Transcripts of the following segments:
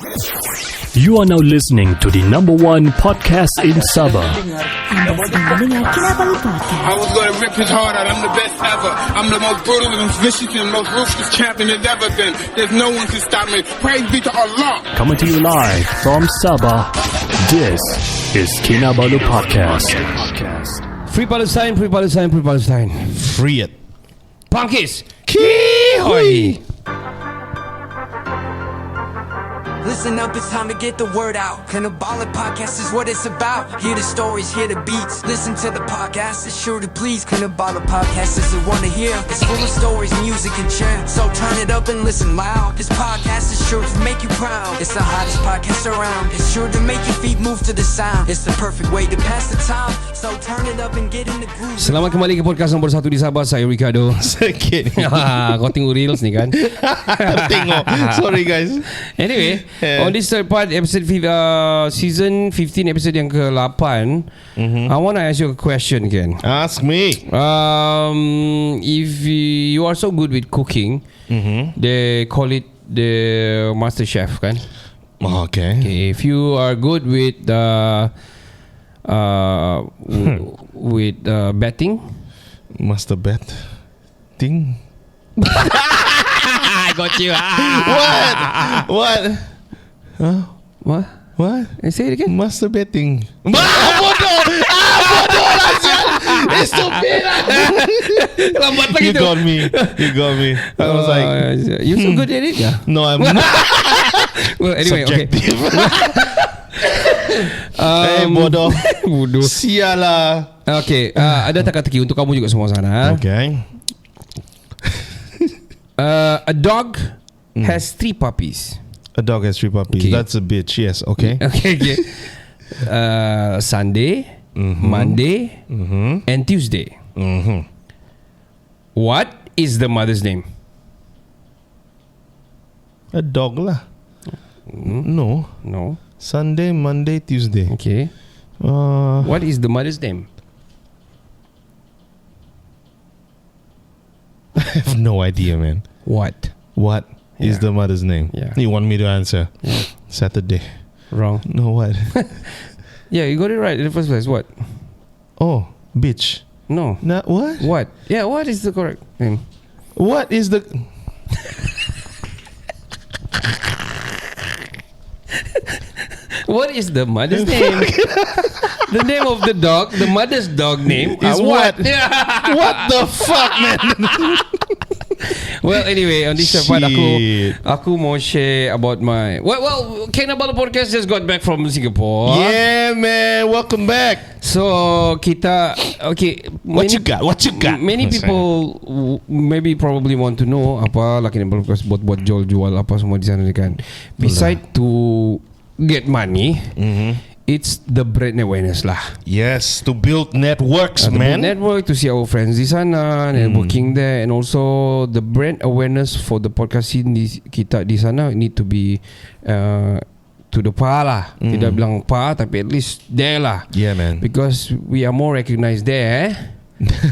You are now listening to the number one podcast in Sabah. Anda sedang mendengar Kinabalu Podcast. I was gonna rip his heart out. I'm the best ever. I'm the most brutal and vicious and most ruthless champion there's ever been. There's no one can stop me. Praise be to Allah. Coming to you live from Sabah. This is Kinabalu Podcast. Free Palestine, free Palestine, free Palestine. Free it. Punkis! Kihoi! Listen up, it's time to get the word out. Kinabalu Podcast is what it's about. Hear the stories, hear the beats. Listen to the podcast, it's sure to please. Kinabalu Podcast is the one to hear. It's full of stories, music, and chant. So turn it up and listen loud. This podcast is sure to make you proud. It's the hottest podcast around. It's sure to make your feet move to the sound. It's the perfect way to pass the time. So turn it up and get in the groove. Selamat kembali ke podcast nombor 1 di Sabah. Saya Ricardo. Sakit. Kau tengok Reels ni kan? Tengok. Sorry guys. Anyway, on this third part, episode season 15, episode yang ke-8, I want to ask you a question again. Ask me. If you are so good with cooking, they call it the Master Chef, kan? Okay. If you are good with betting, Master bet thing. I got you. What? What? What? Say it again. Master betting. Bodoh lah sial. It's stupid. Lambat lagi You tu. got me. I was like, you so good at it, yeah. no, I'm not. Well, anyway, Subjective. okay. Bodoh. Bodoh. Sial lah. Okay, ada teka-teki untuk kamu juga semua sana. Okay. A dog has 3 puppies. A dog has 3 puppies. Okay. That's a bitch. Yes. Okay. Okay. Sunday, Monday, and Tuesday. What is the mother's name? A dog lah. No. No. Sunday, Monday, Tuesday. Okay. What is the mother's name? I have no idea, man. What? What is Yeah. the mother's name? Yeah. You want me to answer? Yeah. Saturday. Wrong. No, what? Yeah, you got it right in the first place. What? Oh, bitch. No. Nah, what? What? Yeah, what is the correct name? What is the... What is the mother's name? The name of the dog, the mother's dog name Is what? What the fuck, man? Well, anyway, on this part, Shit. aku mau share about my well, Kinabalu Podcast just got back from Singapore. Yeah, man. Welcome back. So kita What you got? What you got? Many people maybe probably want to know apa lah Kinabalu Podcast buat jual apa semua di sana kan. Beside to get money, it's the brand awareness lah. Yes, to build networks, The man. network to see our friends di sana, networking there, and also the brand awareness for the podcast scene kita di sana need to be to the par lah. Tidak bilang par, tapi at least there lah. Yeah, man. Because we are more recognized there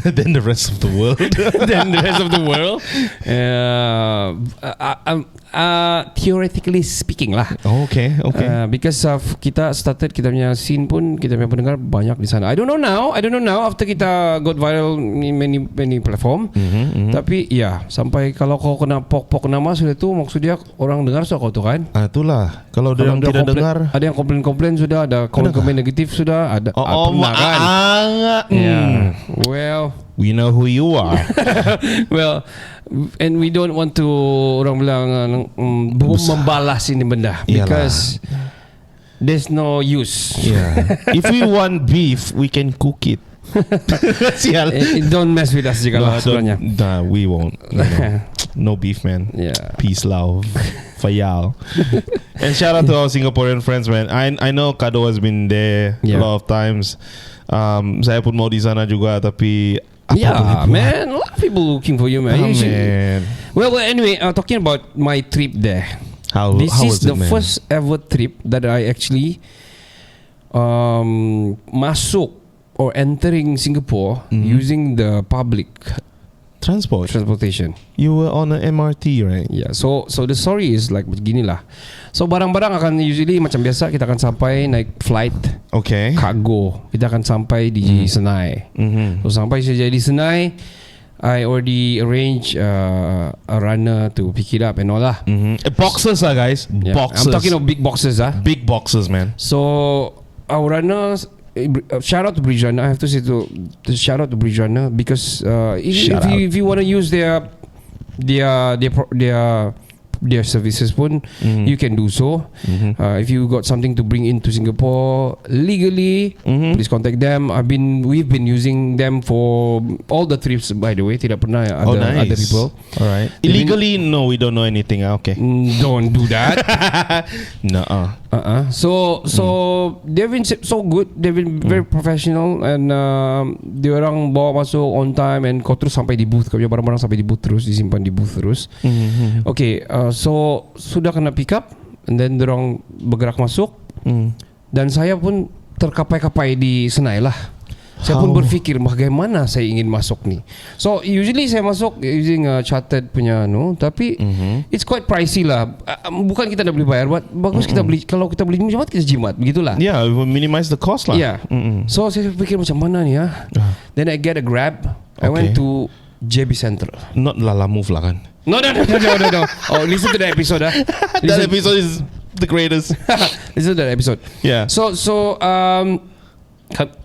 Than the rest of the world. than the rest of the world. Theoretically speaking lah. Okay. Because of kita started kita punya scene pun, kita punya pendengar banyak di sana. I don't know now after kita got viral in many platform. Tapi ya, sampai kalau kau kena pok nama sudah tu, maksudnya orang dengar sudah kau tu kan. Itulah. Kalau dia Orang tidak komplain- dengar. ada yang komplain sudah, ada komen negatif sudah, ada pernah kan. Yeah. Well, We know who you are. well, and we don't want to orang bilang membalas ini benda because there's no use. Yeah. If we want beef, we can cook it. Sial. Don't mess with us juga lah sebenarnya. Nah, we won't. No beef, man. Yeah. Peace, love, fayal. And shout out to our Singaporean friends, man. I know Kado has been there a lot of times. Saya pun mau di sana juga, tapi yeah, man, a lot of people looking for you, man. You should- man. Well, anyway, talking about my trip there. This How is was it, the man? first ever trip that I actually masuk or entering Singapore using the public transportation. You were on an MRT, right? Yeah, so the story is like beginilah. So barang-barang akan usually macam biasa kita akan sampai naik flight Okay. cargo. Kita akan sampai di Senai. So sampai saja di Senai, I already arrange a runner to pick it up and all lah. Boxes lah, guys. Yeah. Boxes. I'm talking of big boxes big boxes, man. So our runners, shout out to Bridge Runner. I have to say to shout out to Bridge Runner because if you want to use their services pun, you can do so. If you got something to bring into Singapore legally, please contact them. We've been using them for all the trips, by the way. Tidak pernah other people. Alright. Illegally, no, we don't know anything. Okay. Don't do that. Nuh-uh. So they've been so good. They've been very professional, and dia orang bawa masuk on time, and kau terus sampai di booth. Kau punya barang-barang sampai di booth terus, disimpan di booth terus. Okay, so sudah kena pick up, and then dorang bergerak masuk, dan saya pun terkapai-kapai di Senai lah. Saya pun berfikir bagaimana saya ingin masuk ni. So usually saya masuk using chartered punya tapi it's quite pricey lah. Bukan kita nak beli bayar, bagus kita beli. Kalau kita beli jimat, kita jimat, begitulah. Yeah, we will minimize the cost lah. Yeah. So saya fikir macam mana ni ya. Then I get a Grab. I went to JB Central. Not Lala Move lah kan? No. Oh, listen to that episode That episode is the greatest. Listen to that episode. Yeah. So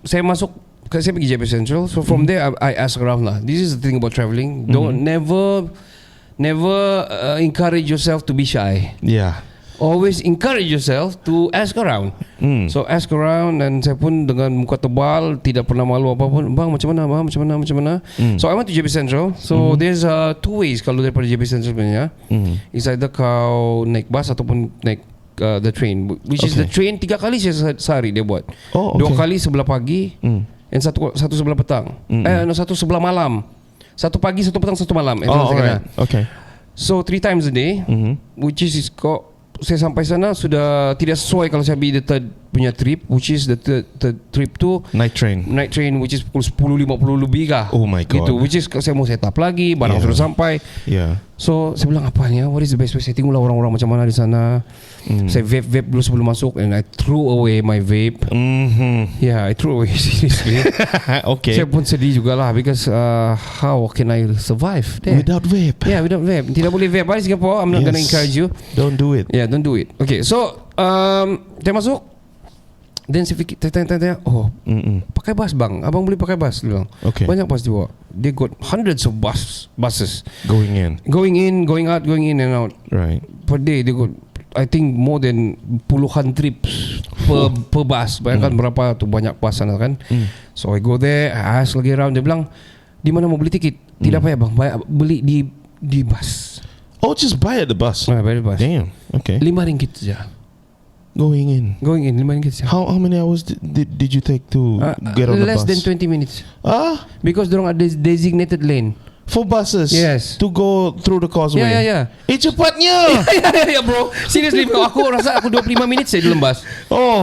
saya masuk. Saya pergi JB Central. So from there I ask around lah. This is the thing about travelling. Don't never encourage yourself to be shy. Yeah. Always encourage yourself to ask around. So ask around, dan saya pun dengan muka tebal, tidak pernah malu apapun. Bang, macam mana? Bang, macam mana? So I went to JB Central. So there's two ways kalau daripada JB Central sebenarnya. It's either kau naik bus ataupun naik the train. Which is the train 3 kali sehari dia buat. 2 kali sebelah pagi. And satu sebelah petang. Satu sebelah malam. Satu pagi, satu petang, satu malam. Alright. Okay. So 3 times a day, which is saya sampai sana sudah tidak sesuai kalau saya ambil the third punya trip, which is the third trip tu night train, which is pukul 10.50 lebih kah. Oh my god. Gitu, which is saya mau set up lagi, barang sudah sampai. Yeah. So saya bilang apa ni? What is the best way? Saya tengoklah orang-orang macam mana di sana. Saya vape dulu sebelum masuk, and I threw away my vape. Yeah, I threw away seriously. Okay. Saya pun sedih jugalah because how can I survive there? Without vape? Yeah, without vape. Tidak boleh vape di Singapore. I'm not gonna encourage you. Don't do it. Yeah, don't do it. Okay, so saya masuk. Then saya fikir, tanya, pakai bus bang. Abang boleh pakai bus? Dia bilang. Okay. Banyak bus dia bawa. They got hundreds of buses. Going in, going out, going in and out. Right. Per day they got, I think more than puluhan trips per bus. Bayangkan berapa tu banyak bus sana kan. So I go there, I ask lagi around. Dia bilang, di mana mau beli tiket? Tidak payah bang, beli di bus. Oh, just buy at the bus. Buy the bus. Damn. Okay. RM5 saja. Going in, RM5 saja. How many hours did you take to get on the bus? Less than 20 minutes. Because dorang ada designated lane for buses. Yes. To go through the causeway. Yeah. Cepatnya. Ya bro. Seriously, aku rasa aku 25 minit saya dalam bus.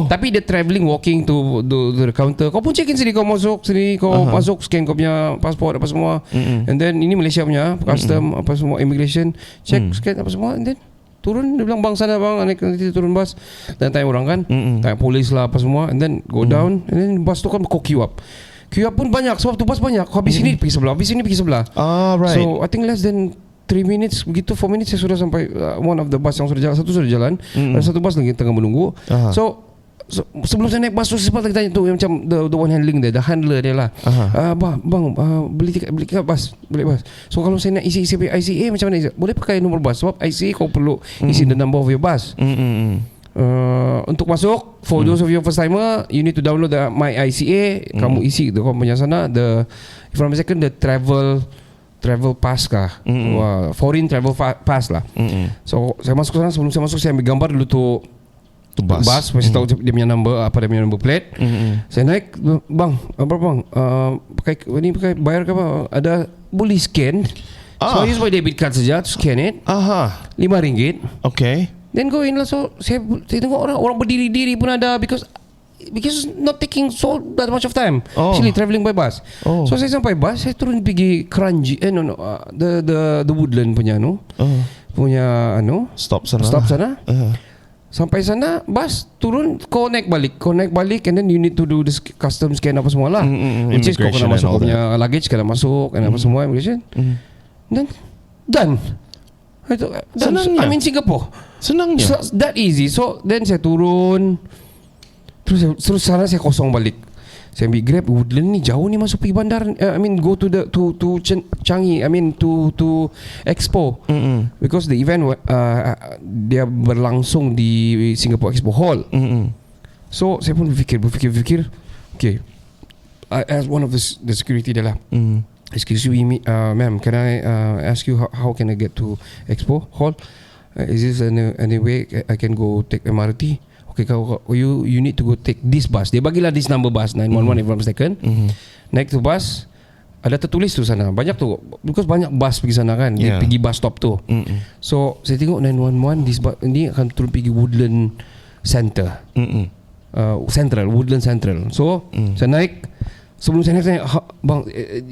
Tapi the travelling, walking to the counter. Kau pun check in sini, kau masuk sini, kau masuk, scan kau punya pasport apa semua. And then ini Malaysia punya custom apa semua, immigration, check, scan apa semua, and then turun. Dia bilang bang sana bang, nanti turun bus. Dan tanya orang kan, tanya polis lah apa semua, and then go down, and then bus tu kan kau queue up pun banyak, sebab tu bus banyak. Kau habis sini pergi sebelah, habis sini pergi sebelah. Right. So I think less than 3 minutes begitu, 4 minutes saya sudah sampai one of the bus yang sudah jalan. Satu sudah jalan, dan satu bus lagi tengah menunggu. So sebelum saya naik bus tu, saya sempat lagi tanya tu yang macam the one handling dia, the handler dia lah. Bang, beli tiket bus. So kalau saya nak isi ICA macam mana? Boleh pakai nombor bus, sebab ICA kau perlu isi the number of your bus. Untuk masuk, for those of you first timer, you need to download the My ICA. Kamu isi kau punya sana, the, if I'm mistaken, the travel pass kah, foreign travel pass lah. So saya masuk sana, sebelum saya masuk saya ambil gambar dulu tu bus, mesti tahu dia punya number, apa dia punya number plate. Saya naik, bang, apa bang, pakai bayar ke apa? Ada boleh scan. So I use my debit card saja to scan it. RM5. Okay. Then go in lah. So saya tengok orang berdiri-diri pun ada, because because not taking so that much of time. Oh. Actually travelling by bus. Oh. So saya sampai bus, saya turun pergi Kranji. The Woodland punya punya Stop sana. Sampai sana bus turun, kau naik balik, and then you need to do this custom scan apa semua lah. Which is kau kena masuk, kau punya luggage kena masuk, kena apa semua immigration. Then done. Senangnya. I'm in Singapore. Senangnya. So, that easy. So then saya turun, terus sana saya kosong balik. Saya ambil Grab. Woodland ni jauh ni masuk pergi bandar. I mean go to Changi. I mean to Expo. Because the event dia berlangsung di Singapore Expo Hall. So saya pun berfikir. Okay, I asked one of the security dia lah. Excuse me, ma'am, can I ask you how can I get to Expo Hall? Is this any way I can go take MRT? Okay, you need to go take this bus. Dia bagilah this number bus 911 if I'm mistaken. Naik tu bus, ada tertulis tu sana. Banyak tu, because banyak bus pergi sana kan. Dia pergi bus stop tu. So saya tengok 911 this bus ini akan turun pergi Woodland Center. Woodland Central. So saya naik. Sebelum saya naik, bang,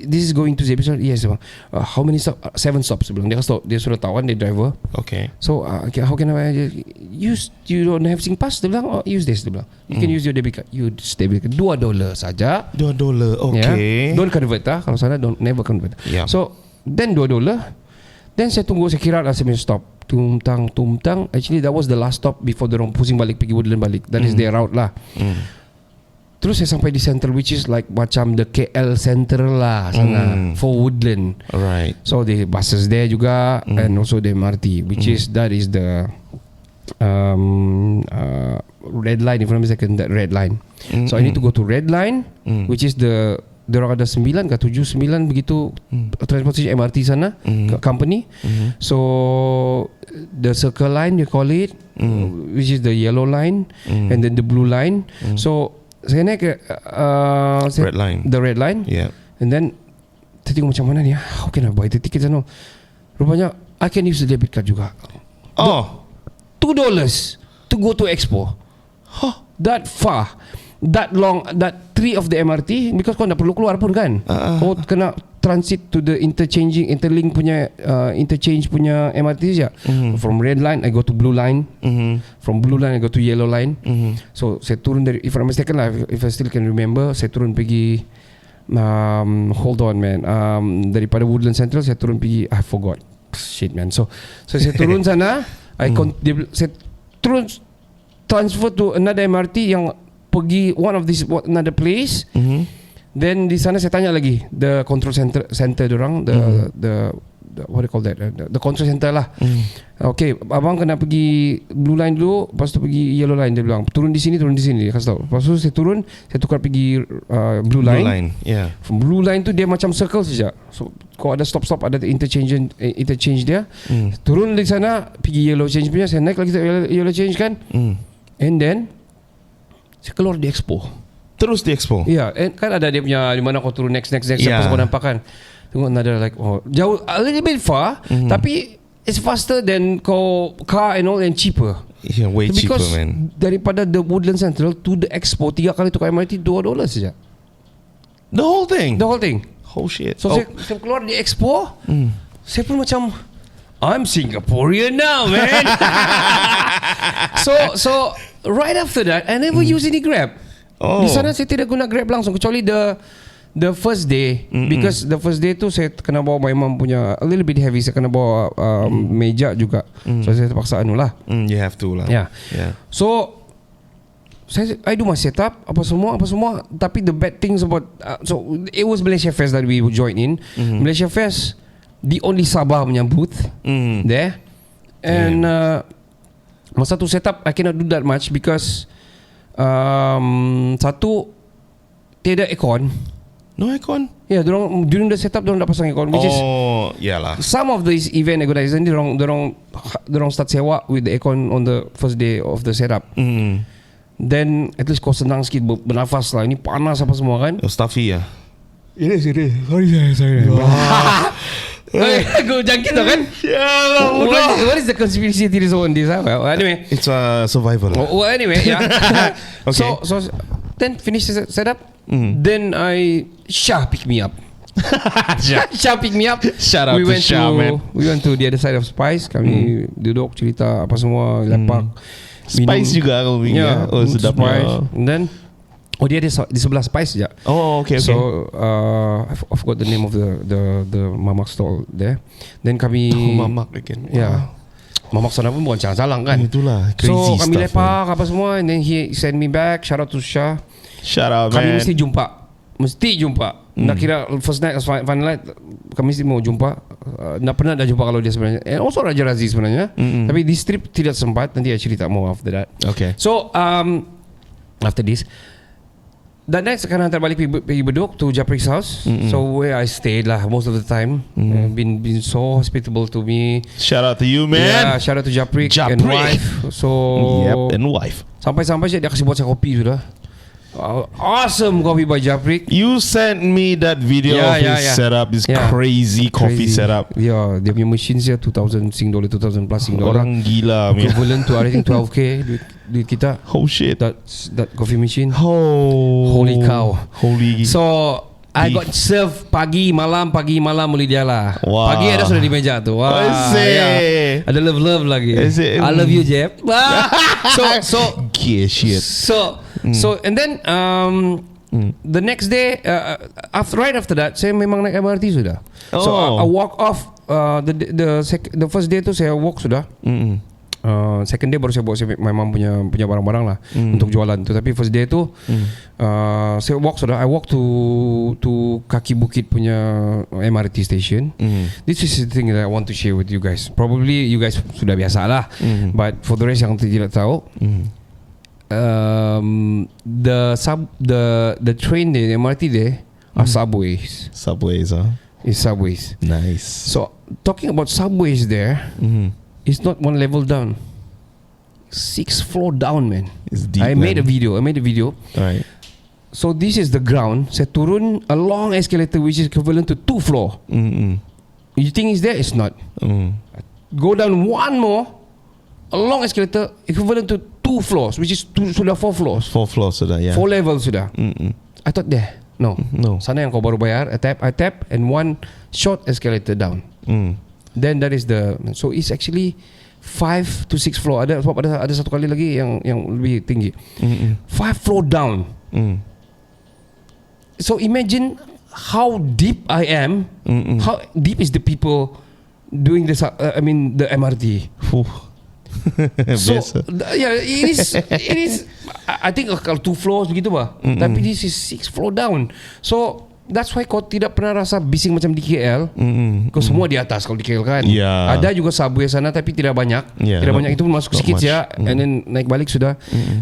this is going to Zebi. Yes, bang. How many stops? 7 stops sebelum. Dia sudah tahu kan, dia driver. Okay. So how can I use? You don't have SingPass? Dia bilang, use this. Dia bilang, you can use your debit card. Use debit card. $2 saja. $2. Okay. Yeah. Don't convert lah. Kalau sana never convert. Yeah. So then $2. Then saya tunggu, saya kira lah saya stop. Tumtang. Actually that was the last stop before dorong pusing balik pergi Woodland balik. That is their route lah. Terus saya sampai di Central, which is like macam the KL Central lah sana for Woodland. Alright. So the buses there juga and also the MRT, which is that is the red line. If I'm mistaken, that red line. So I need to go to red line, which is the orang ada 9 ke 7 9 begitu transportation MRT sana company. So the circle line you call it, which is the yellow line, and then the blue line. So saya naik red line. The red line. Yeah. And then saya tengok macam mana ni, how can I buy the ticket sana? Rupanya I can use the debit card juga. Oh, $2 to go to Expo. That far, that long, that 3 of the MRT, because kau tak perlu keluar pun kan. Kau kena transit to the interlink punya interchange punya MRT saja. From red line I go to blue line. From blue line I go to yellow line. So saya turun dari, if I'm mistaken lah, if I still can remember, saya turun pergi hold on man, daripada Woodland Central saya turun pergi, I forgot, shit man. So saya turun sana, saya turun transfer to another MRT yang pergi one of this another place. Then di sana saya tanya lagi the control center dorang, the what do you call that, the control center lah. Okay, abang kena pergi blue line dulu, lepas tu pergi yellow line. Dia bilang turun di sini dia kasih tahu. Lepas tu saya turun, saya tukar pergi blue line. Yeah. From blue line tu dia macam circle saja. So kalau ada stop ada interchange dia. Turun di sana pergi yellow change punya, saya naik lagi yellow change kan. And then saya keluar di Expo. Terus di Expo. Ya, yeah, kan ada dia punya di mana kau turun next yeah. Kau nampak kan. Tengok another like jauh, a little bit far, tapi it's faster than kau car and all, and cheaper. Yeah, way cheaper man. Daripada the Woodland Central to the Expo 3 kali tukar MRT $2 saja. The whole thing. Oh shit. So saya keluar di Expo, saya pun macam I'm Singaporean now man. So right after that I never use any Grab. Di sana saya tidak guna Grab langsung, kecuali the first day, because the first day tu saya kena bawa my mom punya a little bit heavy, saya kena bawa meja juga. So saya terpaksa lah. You have to lah. Yeah. So I do my setup apa semua, tapi the bad things about so it was Malaysia Fest that we join in. Malaysia Fest, the only Sabah punya booth there, and masa tu setup I cannot do that much because satu tiada aircon. No aircon? Yeah, during the setup dorang dah pasang aircon, which is yalah. Some of these event organizers dorang start sewa with the aircon on the first day of the setup. Then at least kau senang sikit bernafas lah. Ini panas apa semua kan. Stuffy ya. It is. Sorry. Go jangkit tau kan. What is the conspiracy theories on this? Well, anyway, it's a survival. Well, anyway, yeah. Okay. So then finish the setup. Then Shah pick me up. Shah pick me up. Shout out to Shah, man. We went to the other side of Spice. Kami duduk cerita apa semua, lepak. Spice juga kau pergi ya? Oh, sedap Spice. And then dia ada di sebelah Spice je. Oh, okay. So I forgot the name of the mamak stall there. Then kami mamak again. Yeah. Mamak sana pun bukan calang-calang kan. Itulah crazy so stuff. kami lepak apa semua, and then he send me back. Shout out to Shah. Shout out, Kami man. mesti jumpa. Nak kira first night, final night, kami mesti mau jumpa. Nak pernah dah jumpa kalau dia sebenarnya. And also Raja Razi sebenarnya. Tapi this trip tidak sempat. Nanti saya cerita more after that. Okay. So after this, that night sekarang hantar balik pergi Bedok to Japrik's house. So where I stayed lah most of the time. Been so hospitable to me. Shout out to you, man. Yeah, shout out to Japrik and wife. So Yep, and wife. Sampai dia kasih buat saya kopi sudah. Awesome coffee by Japrik. You sent me that video of his setup, this crazy coffee setup. Yeah, dia punya machine dia 2,000 Sing dollar, 2,000 plus Sing dollar. Orang gila, man. Equivalent to I think 12k duit kita. Oh shit. That coffee machine. Oh, Holy cow. Holy. So I got serve pagi malam boleh dia lah. Wow. Pagi ada sudah di meja tu. Wah, yeah. Ada love lagi. I love you, Jeb. So shit. So and then the next day right after that saya memang naik MRT sudah. So I walk off the first day tu saya walk sudah. Second day baru saya bawa my mom punya barang-barang lah untuk jualan tu. Tapi first day tu saya walk sudah. I walk to kaki bukit punya MRT station. This is the thing that I want to share with you guys. Probably you guys sudah biasa lah. But for the rest yang tidak tahu, the train there, the MRT there are subways. Subways, huh? It's subways. Nice. So talking about subways there, it's not one level down. 6th floor down, man. It's deep. I made a video. Right. So this is the ground. Saya turun a long escalator which is equivalent to 2 floor. You think it's there? It's not. Go down one more, a long escalator equivalent to 2 floors, which is sudah 4 floors. 4 floors sudah, yeah. 4 levels sudah. I thought there. No. Sana yang kau baru bayar. I tap and one short escalator down. Then that is so it's actually 5 to 6 floor. Ada satu kali lagi yang lebih tinggi. 5 floor down. So imagine how deep I am. How deep is the people doing this? The MRT. So yeah, it is. I think kalau 2 floors begitu bah. Tapi this is 6 floor down. So that's why kau tidak pernah rasa bising macam di KL. Kau semua di atas kalau di KL kan. Ada juga subway sana tapi tidak banyak. Tidak banyak, itu pun masuk sikit ya. And then naik balik sudah.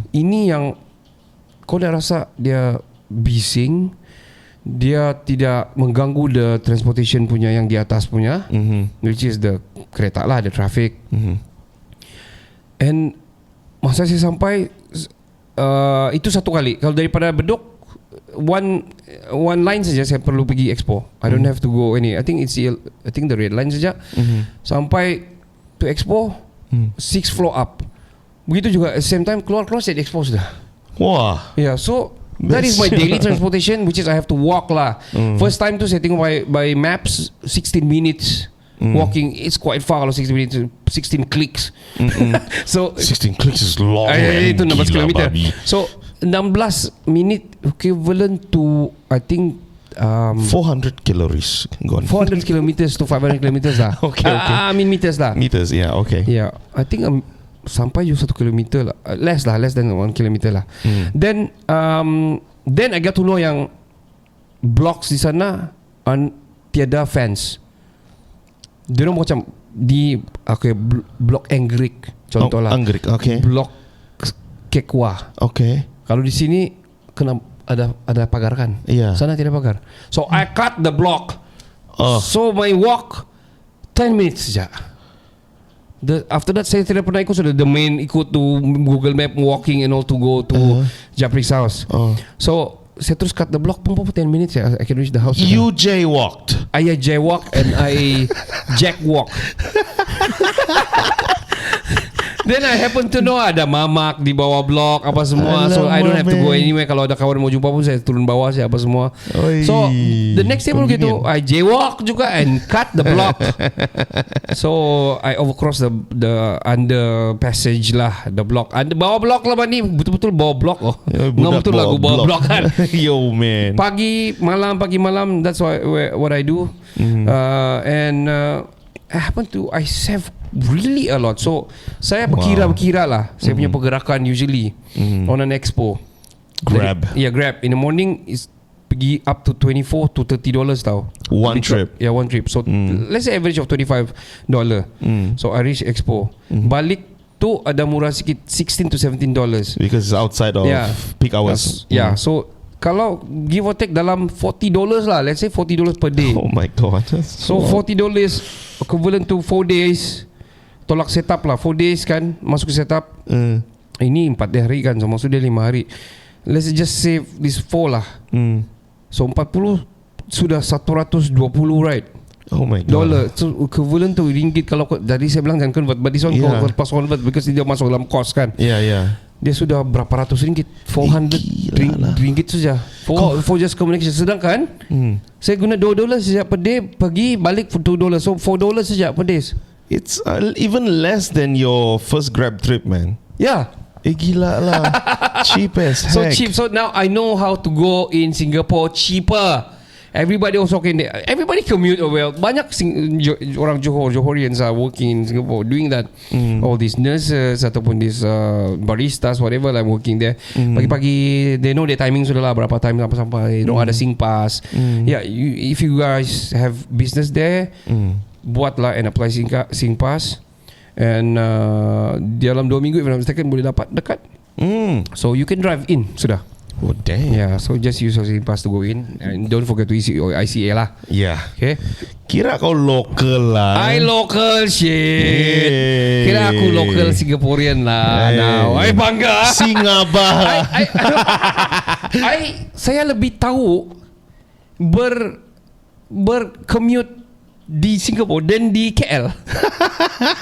Ini yang kau dah rasa dia bising. Dia tidak mengganggu the transportation punya yang di atas punya, which is the kereta lah, the traffic. And masa saya sampai itu satu kali. Kalau daripada Bedok one line saja saya perlu pergi Expo. I don't have to go any. I think the red line saja. Sampai to Expo 6 floor up. Begitu juga at the same time keluar saya di Expo sudah. Wah. Yeah, so that is my daily transportation, which is I have to walk lah. First time tu saya tengok by maps 16 minutes. Walking, it's quite far kalau 16 minutes, 16 clicks. So 16 clicks is long. Itu 16 km. So 16 minit equivalent to I think 400 calories gone. 400 kilometers to 500 kilometers lah. Okay. I mean meters lah. Meters, yeah, okay. Yeah, I think sampai juga 1 kilometer lah. Less than 1 kilometer lah. Then I got to know yang blocks di sana tiada fence. Dia orang macam di blok Anggrek contoh lah. Anggrek, okay. Blok Kekwa. Okay. Kalau di sini kena ada pagar kan? Yeah. Sana tidak pagar. So I cut the block. So my walk 10 minutes saja. After that saya tidak pernah ikut sudah the main ikut to Google Map walking and all to go to Japrik's house. So saya terus cut the block pun 10 minutes I can reach the house. You jaywalked. I jaywalk and I jackwalk. Then I happen to know ada mamak di bawah blok apa semua. So I don't have to go anywhere. Kalau ada kawan mau jumpa pun saya turun bawah saya apa semua. So the next day pun gitu, I jaywalk juga and cut the block. So I overcross the under passage lah, the block. Bawah blok lah ni, betul-betul bawah blok. Ngam betul lagu bawah blok kan. Yo man. Pagi malam, that's what I do. And I save really a lot. So saya berkira lah saya punya pergerakan usually on an expo. Grab. Grab. In the morning is pergi up to $24 to $30 tau. One trip. Yeah, one trip. So let's say average of $25. So I reach expo. Balik tu ada murah sikit, $16 to $17. Because it's outside of peak hours. Yeah. So kalau give or take dalam $40 lah, let's say $40 per day. Oh my god. So $40 equivalent to 4 days. Tolak setup lah, 4 days kan, masuk ke setup. Ini 4 hari kan, so maksud dia 5 hari. Let's just save this 4 lah. So 40 sudah 120, right? Oh my god. Dollar. So equivalent to ringgit. Kalau tadi saya bilang jangan convert, but this one pas convert because dia masuk dalam cost kan. Yeah. Dia sudah berapa ratus ringgit, 400 ringgit saja for just communication. Sedangkan saya guna $2 saja per day, pergi balik for $2, so $4 saja per day. It's even less than your first Grab trip, man. Yeah. Gila lah. Cheap as heck. So cheap. So now I know how to go in Singapore cheaper. Everybody also can. Everybody commute well. Banyak orang Johorians are working in Singapore doing that. All these nurses ataupun these baristas, whatever, like working there. Pagi-pagi they know their timing sudah lah, berapa time sampai. Don't ada SingPass. Yeah, if you guys have business there, buatlah and apply SingPass. And dalam 2 minggu if I'm not mistaken boleh dapat dekat. So you can drive in sudah. Oh damn. Yeah, so just use your SingPass to go in and don't forget to isi ICA lah. Yeah. Okay. Kira kau local lah. I local shit. Kira aku local Singaporean lah. Now I bangga. Singapura. Saya lebih tahu bercommute di Singapore dan di KL.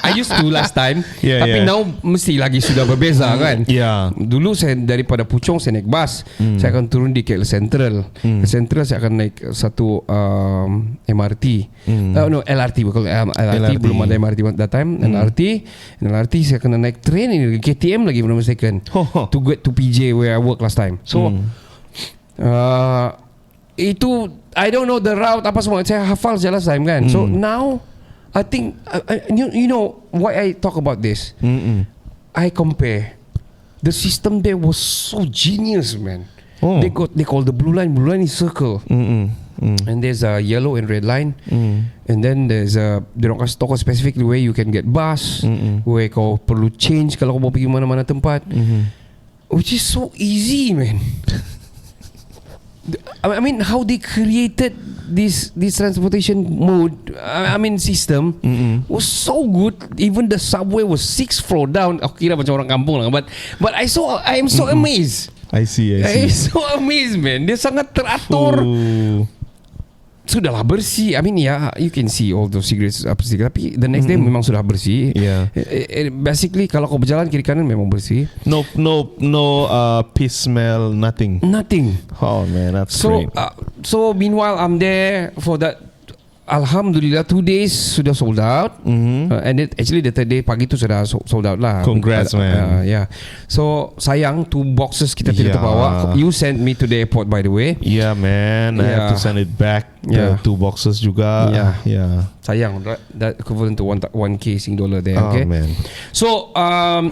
I used to last time. Tapi now mesti lagi sudah berbeza kan. Dulu saya daripada Puchong saya naik bus. Saya akan turun di KL Central. Ke Central saya akan naik satu MRT. No, LRT. LRT belum ada MRT at that time. LRT saya kena naik train ini KTM lagi belum mistaken. To get to PJ where I work last time. So itu I don't know the route apa semua. Saya hafal je last time kan. So now I think you know why I talk about this. I compare. The system there was so genius, man. They call the blue line. Blue line is circle. And there's a yellow and red line. And then there's they don't kasih toko specifically where you can get bus, where kau perlu change kalau kau mau pergi mana-mana tempat. Which is so easy, man. I mean, how they created this transportation mode, system was so good. Even the subway was 6 floor down. Aku kira macam orang kampung lah, but I am so amazed. I see. I'm so amazed, man. Dia sangat teratur. Sudahlah bersih. I mean, you can see all those cigarettes apa sih. Tapi the next day memang sudah bersih. Basically kalau kau berjalan kiri kanan memang bersih. No piss smell, nothing. Oh man, that's great. So meanwhile I'm there for that. Alhamdulillah 2 days sudah sold out. And actually the third day pagi tu sudah sold out lah. Congrats, man. Yeah. So sayang 2 boxes kita tidak terbawa. You sent me to the airport by the way. Yeah man, I have to send it back. The 2 boxes juga. Yeah. Sayang, that equivalent to 1K Sing dollar there. Okay. Man. So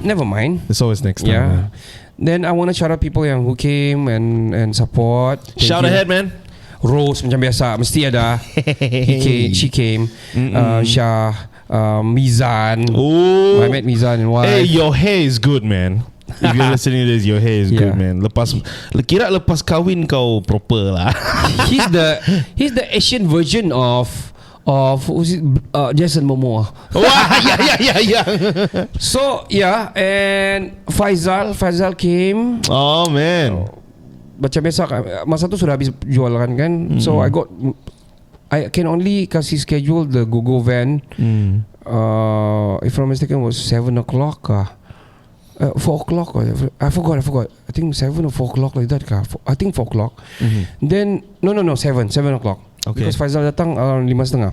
never mind. It's always next time. Man. Then I want to shout out people yang who came and support. Shout ahead, man. Rose macam biasa mesti ada. She came. Shah, Mizan. I met Mizan and wife. Hey, your hair is good, man. If you're listening to this, your hair is good, man. Lepas kahwin kau proper lah. He's the Asian version of Jason Momoa. Yeah. So and Faizal came. Oh man. Macam biasa masa tu sudah habis jual kan. So I can only kasih schedule the GoGo van. If I'm not mistaken was 7 o'clock 4 o'clock or I forgot. I think 7 or 4 o'clock like that. I think 4 o'clock. Then no 7 o'clock. Okay. Because Faizal datang around 5:30.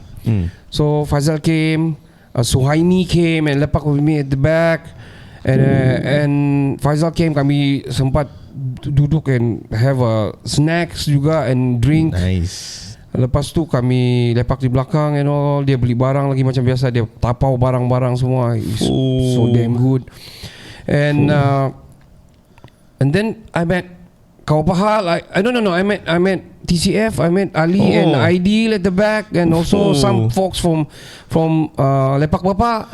So Faizal came, Suhaini came and lepak with me at the back. And Faizal came, kami sempat duduk and have snacks juga and drink. Nice. Lepas tu kami lepak di belakang and all. Dia beli barang lagi macam biasa. Dia tapau barang-barang semua. It's so damn good. And then I met Kau Pahal. I don't know. I met TCF. I met Ali and Aidil at the back, and also some folks from Lepak Bapa.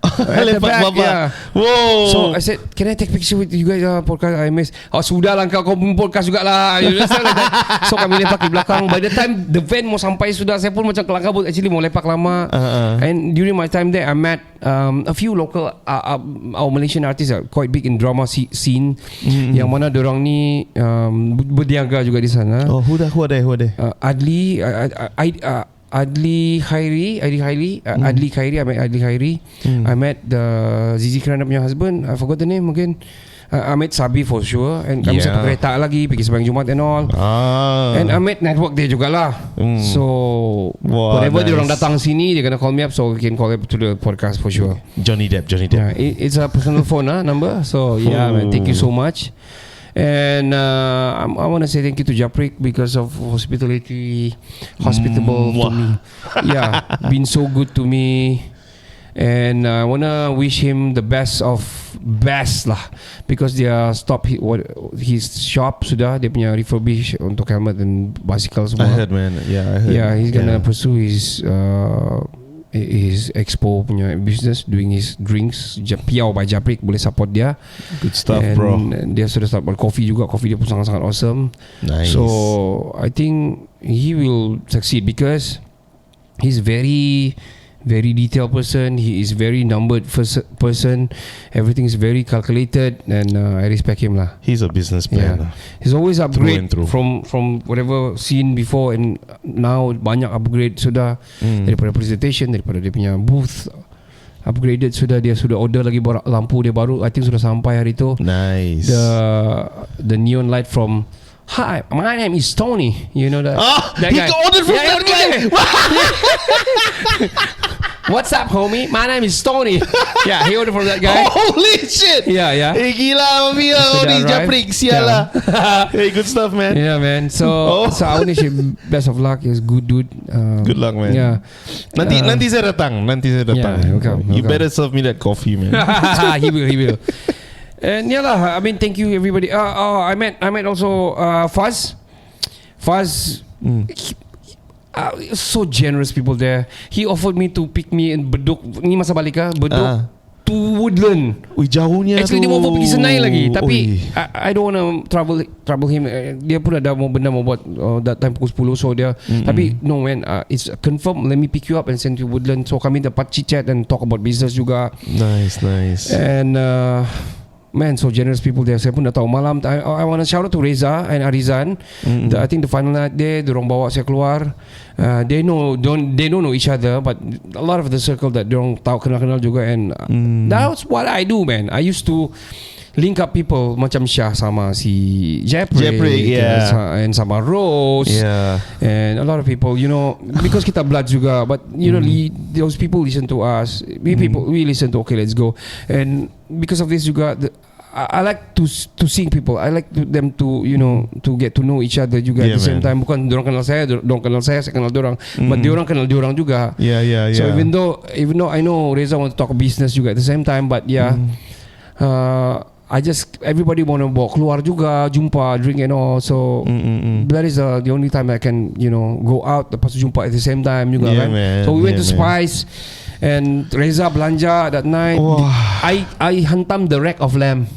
Lepak Bapa. Yeah. Wow. So I said, can I take picture with you guys? Podcast I miss. Sudahlah kau pun podcast juga lah. So kami lepak di belakang. By the time the van mau sampai sudah, saya pun macam kelangkabut. Actually mau lepak lama. And during my time there, I met a few local our Malaysian artists are quite big in drama scene. Yang mana dorang ni berniaga juga di sana. Oh, who are they? Adli Khairi. I met Adli Khairi. I met the Zizi Kirana punya husband. I forgot the name again. I met Sabi for sure. And kami satu kereta lagi pergi sembahyang Jumaat and all. And I met network dia jugalah. So whenever dia orang datang sini, dia gonna call me up, so we can call up to the podcast for sure. Johnny Depp. Yeah, it's a personal phone number. So yeah, man, thank you so much. And I want to say thank you to Japrik because of hospitable to me. Yeah, been so good to me. And I want to wish him the best lah, because dia stop his shop sudah, dia punya refurbish untuk helmet dan bicycle semua. I heard, man. Yeah, I heard. Yeah, he's gonna pursue his expo punya business, doing his drinks. Piau by Japrik, boleh support dia. Good stuff, and bro. Dia sudah start buat coffee juga. Coffee dia pun sangat-sangat awesome. Nice. So I think he will succeed because he's very detailed person. He is very numbered person. Everything is very calculated, and I respect him lah. He's a businessman. Yeah. He's always upgrade through. from whatever seen before, and now banyak upgrade sudah daripada presentation, daripada dia punya booth upgraded sudah. Dia sudah order lagi lampu dia baru. I think sudah sampai hari tu. Nice. The neon light from Hi, my name is Tony. You know that? That he guy. ordered from that guy. What's up, homie? My name is Tony. Yeah, he ordered from that guy. Holy shit. Yeah. Gila, Mami lah. Ni Japrik, sial lah. Hey, good stuff, man. Yeah, man. So I wish him best of luck. He's good dude. Good luck, man. Yeah. Nanti saya datang. Yeah, welcome. You better serve me that coffee, man. He will. And yeah lah, I mean, thank you everybody. I met also Faz. So generous people there. He offered me to pick me in Bedok. Ni masa balik Bedok to Woodland. Ui, jauhnya. Actually tu. dia mau pergi Senai lagi. Tapi I don't want to trouble him. Dia pun ada benda mau buat that time pukul 10. So dia tapi no man, it's confirmed. Let me pick you up and send you Woodland. So kami dapat chit chat and talk about business juga. Nice. And man, so generous people there. Saya pun dah tahu malam. I want to shout out to Reza and Arizan. I think the final night there, diorang bawa saya keluar. They don't know each other, but a lot of the circle that diorang tahu kenal juga. And that's what I do, man. I used to link up people macam Syah sama si Japrik, and sama Rose, and a lot of people, you know, because kita blood juga. But you know, those people listen to us. We listen to okay, let's go. And because of this juga, I like to sing people. I like them to, you know, to get to know each other juga at the same time. Bukan dorang kenal saya kenal dorang. But dorang kenal dorang juga. Yeah. So even though I know Reza want to talk business juga at the same time, but I just everybody want to bawa keluar juga, jumpa, drink and all. So that is the only time I can, you know, go out. Lepas tu jumpa at the same time juga kan. Man. So we went to Spice. And Reza belanja that night. I hantam the rack of lamb.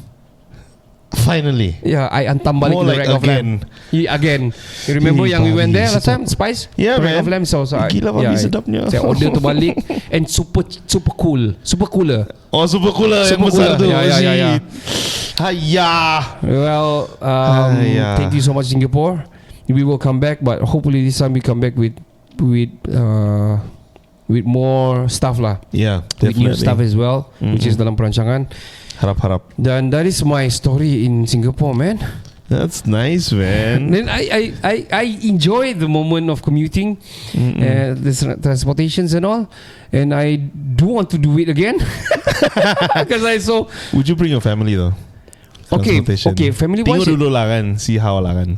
Finally. Yeah, I hantam balik More the like rack of lamb. Again. You remember yang we went there last time? Spice? Yeah, the rack man. of lamb. So gila babi sedapnya. Saya order tu balik. And super cool. Super cooler. Oh, super cooler yang besar tu. Yeah. Hayya. Well, thank you so much Singapore. We will come back, but hopefully this time we come back with with more stuff lah. Yeah, With new definitely. stuff as well, which is dalam perancangan. Harap-harap. Dan that is my story in Singapore, man. That's nice, man. Then I enjoy the moment of commuting, the transportations and all, and I do want to do it again because I saw. Would you bring your family though? Okay, Transportation. family Tengok wise, dulu lah kan, see how lah kan.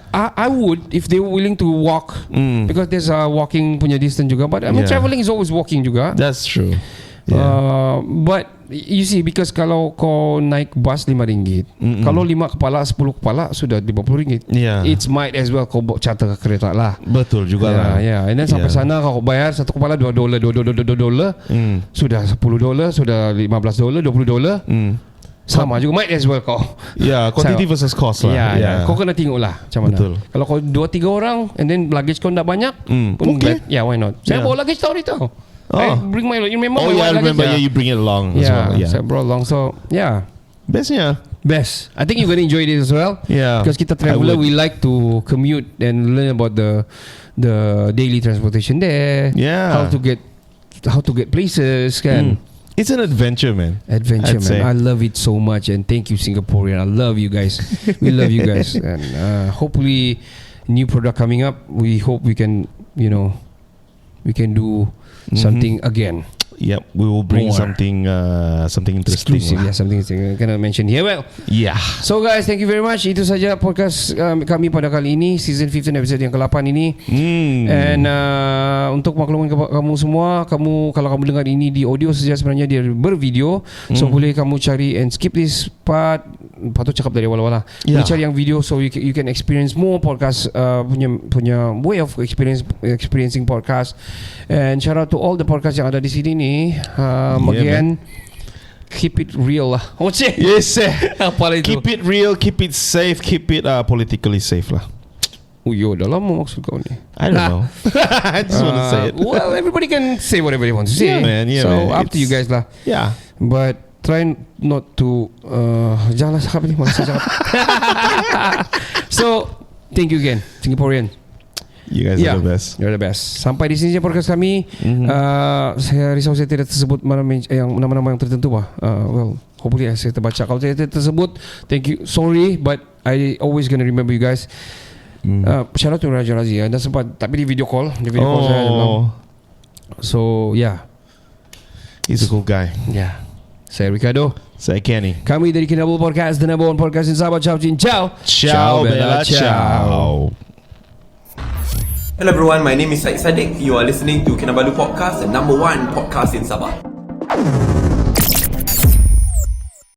I would if they were willing to walk because there's a walking punya distance juga. But I mean, Yeah. traveling is always walking juga. That's true. Yeah. But you see, because kalau kau naik bus RM5, kalau 5 kepala, 10 kepala sudah RM50. Yeah. It's might as well kau charter kereta lah. Betul juga lah. Yeah. And then sampai sana kau bayar satu kepala $2, sudah $10, sudah $15, $20. Sama juga, might as well kau. Yeah, quantity versus cost lah. Ya, kau kena tengok lah macam mana. Betul. Kalau kau 2-3 orang and then luggage kau tak banyak, pun okay. why not? Saya Yeah. bawa luggage tau. I bring my, you remember Oh my yeah, I luggage? remember. Yeah, you bring it along as well. Yeah. So I brought along. So yeah, Bestnya. best. I think you're gonna enjoy this as well. Yeah. Because kita I traveler, would. we like to commute and learn about the daily transportation there. Yeah. How to get places kan. It's an adventure, man. Adventure, I'd man. say. I love it so much, and thank you, Singaporean. I love you guys. We love you guys, and hopefully, new product coming up. We hope we can, we can do something again. Yep, we will bring More. something interesting. Exclusive, yeah, something I cannot mention here. Well, Yeah. so guys, thank you very much. Itu saja podcast kami pada kali ini, season 15 episode yang ke-8 ini. And untuk makluman kamu semua, kalau kamu dengar ini di audio saja, sebenarnya dia bervideo. So boleh kamu cari and skip this part. Patut cakap dari awal-awal lah. Yeah. Boleh cari yang video so you can experience more podcast punya way of experiencing podcast. And shout out to all the podcast yang ada di sini ni. Again, keep it real lah. What's it? Yes, sir. Apa itu? Keep it real, keep it safe, keep it politically safe lah. Dah lama maksud kau ni. I don't know. I just want to say it. Well, everybody can say whatever they want to say. Yeah, man. Yeah, so man. up to you guys lah. Yeah. But try not to janganlah cakap ni, malas cakap. So thank you again, Singaporean. You guys are the best. You're the best. Sampai di sini je podcast kami. Saya risau saya tidak tersebut nama-nama yang tertentu lah. Well, hopefully saya terbaca. Kalau saya tidak tersebut, thank you. Sorry, but I always gonna remember you guys. Shout out to Raja Razi. Dah sempat, tapi di video call. Saya bilang. So yeah, He's a cool guy. yeah. Saya Ricardo. Saya Kenny. Kami dari Kinabalu Podcast, the number one podcast in Sabah. Ciao, Cin. Ciao. Ciao, Bella. Ciao. Hello everyone, my name is Syed Saddiq. You are listening to Kinabalu Podcast, the number one podcast in Sabah.